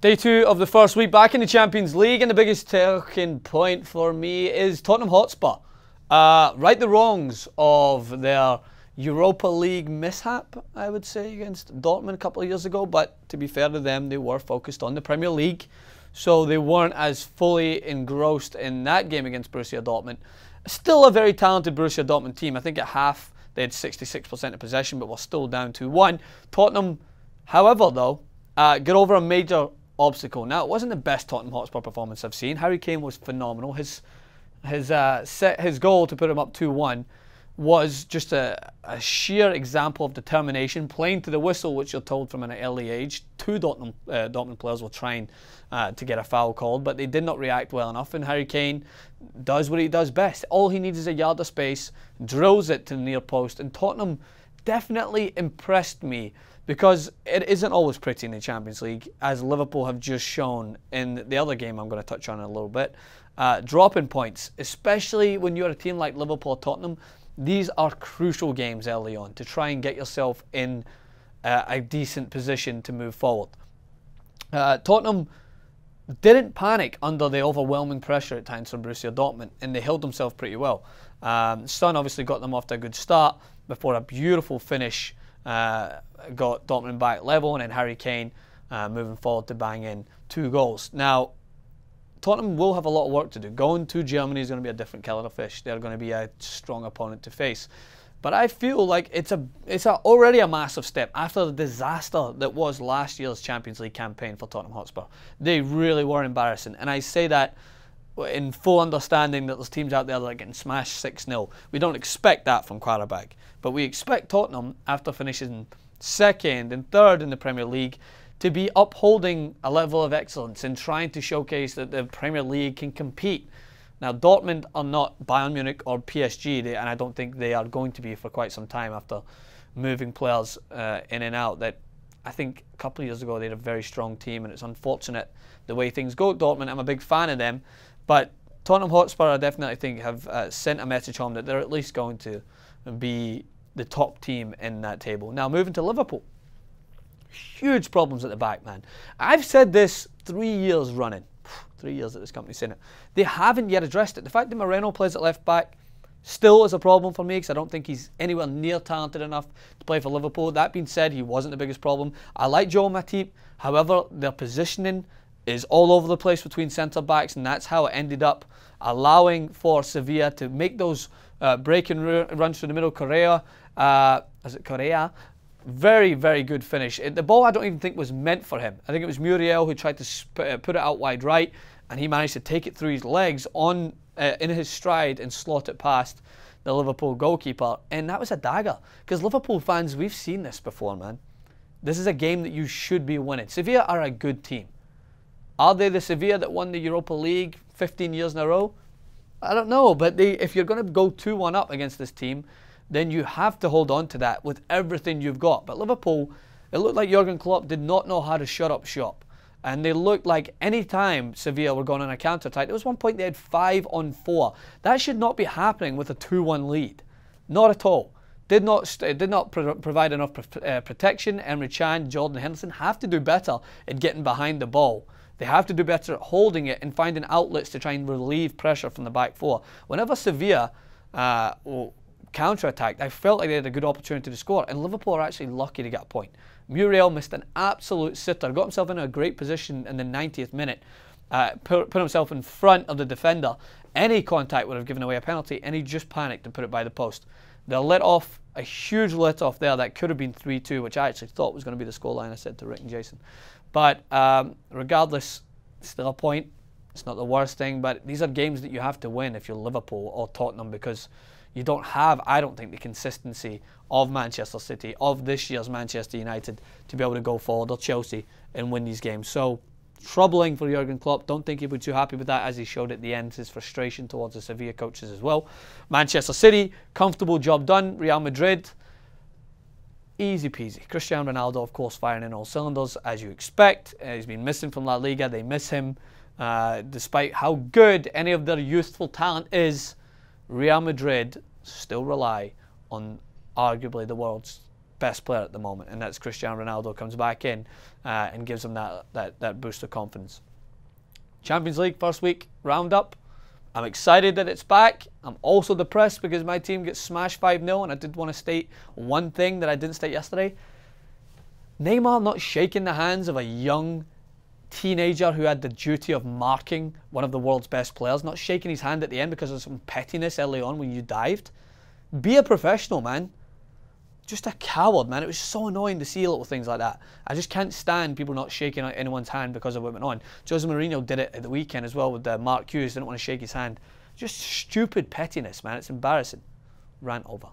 Day 2 of the first week back in the Champions League, and the biggest talking point for me is Tottenham Hotspur. Right the wrongs of their Europa League mishap, I would say, against Dortmund a couple of years ago, but to be fair to them, they were focused on the Premier League, so they weren't as fully engrossed in that game against Borussia Dortmund. Still a very talented Borussia Dortmund team. I think at half they had 66% of possession, but were still down 2-1. Tottenham, however, though, got over a major obstacle. Now, it wasn't the best Tottenham Hotspur performance I've seen. Harry Kane was phenomenal. His goal to put him up 2-1 was just a sheer example of determination, playing to the whistle, which you're told from an early age. Two Dortmund players were trying to get a foul called, but they did not react well enough, and Harry Kane does what he does best. All he needs is a yard of space, drills it to the near post, and Tottenham definitely impressed me, because it isn't always pretty in the Champions League, as Liverpool have just shown in the other game I'm going to touch on in a little bit. Dropping points, especially when you're a team like Liverpool or Tottenham, these are crucial games early on to try and get yourself in a decent position to move forward. Tottenham didn't panic under the overwhelming pressure at times from Borussia Dortmund, and they held themselves pretty well. Son obviously got them off to a good start before a beautiful finish got Dortmund back level, and then Harry Kane moving forward to bang in 2 goals. Now, Tottenham will have a lot of work to do. Going to Germany is going to be a different kettle of fish. They're going to be a strong opponent to face. But I feel like it's already a massive step after the disaster that was last year's Champions League campaign for Tottenham Hotspur. They really were embarrassing. And I say that in full understanding that there's teams out there that are getting smashed 6-0. We don't expect that from Qarabag. But we expect Tottenham, after finishing 2nd and 3rd in the Premier League, to be upholding a level of excellence and trying to showcase that the Premier League can compete. Now, Dortmund are not Bayern Munich or PSG, and I don't think they are going to be for quite some time after moving players in and out. That I think a couple of years ago they had a very strong team, and it's unfortunate the way things go at Dortmund. I'm a big fan of them, but Tottenham Hotspur, I definitely think, have sent a message home that they're at least going to be the top team in that table. Now, moving to Liverpool. Huge problems at the back, man. I've said this 3 years running. 3 years that this company's saying it. They haven't yet addressed it. The fact that Moreno plays at left back still is a problem for me, because I don't think he's anywhere near talented enough to play for Liverpool. That being said, he wasn't the biggest problem. I like Joel Matip. However, their positioning is all over the place between centre-backs, and that's how it ended up allowing for Sevilla to make those breaking runs through the middle. Correa, is it Correa? Very, very good finish. The ball I don't even think was meant for him. I think it was Muriel who tried to put it out wide right, and he managed to take it through his legs in his stride and slot it past the Liverpool goalkeeper. And that was a dagger, because Liverpool fans, we've seen this before, man. This is a game that you should be winning. Sevilla are a good team. Are they the Sevilla that won the Europa League 15 years in a row? I don't know, but if you're going to go 2-1 up against this team, then you have to hold on to that with everything you've got. But Liverpool, it looked like Jurgen Klopp did not know how to shut up shop. And they looked like any time Sevilla were going on a counter-attack, there was one point they had 5 on 4. That should not be happening with a 2-1 lead. Not at all. Did not provide enough protection. Emre Can, Jordan Henderson have to do better at getting behind the ball. They have to do better at holding it and finding outlets to try and relieve pressure from the back four. Whenever Sevilla counter-attacked, I felt like they had a good opportunity to score, and Liverpool are actually lucky to get a point. Muriel missed an absolute sitter, got himself in a great position in the 90th minute, put himself in front of the defender. Any contact would have given away a penalty, and he just panicked and put it by the post. They let off a huge let-off there that could have been 3-2, which I actually thought was going to be the scoreline, I said to Rick and Jason. But regardless, still a point. It's not the worst thing, but these are games that you have to win if you're Liverpool or Tottenham, because you don't have, I don't think, the consistency of Manchester City, of this year's Manchester United, to be able to go forward, or Chelsea, and win these games. So, troubling for Jurgen Klopp. Don't think he'll be too happy with that, as he showed at the end his frustration towards the Sevilla coaches as well. Manchester City, comfortable job done. Real Madrid, easy peasy. Cristiano Ronaldo, of course, firing in all cylinders, as you expect. He's been missing from La Liga. They miss him. Despite how good any of their youthful talent is, Real Madrid still rely on arguably the world's best player at the moment, and that's Cristiano Ronaldo comes back in and gives him that boost of confidence. Champions League first week roundup. I'm excited that it's back. I'm also depressed because my team gets smashed 5-0, and I did want to state one thing that I didn't state yesterday. Neymar not shaking the hands of a young teenager who had the duty of marking one of the world's best players, not shaking his hand at the end because of some pettiness early on when you dived. Be a professional, man. Just a coward, man. It was so annoying to see little things like that. I just can't stand people not shaking anyone's hand because of what went on. Jose Mourinho did it at the weekend as well with Mark Hughes. Didn't want to shake his hand. Just stupid pettiness, man. It's embarrassing. Rant over.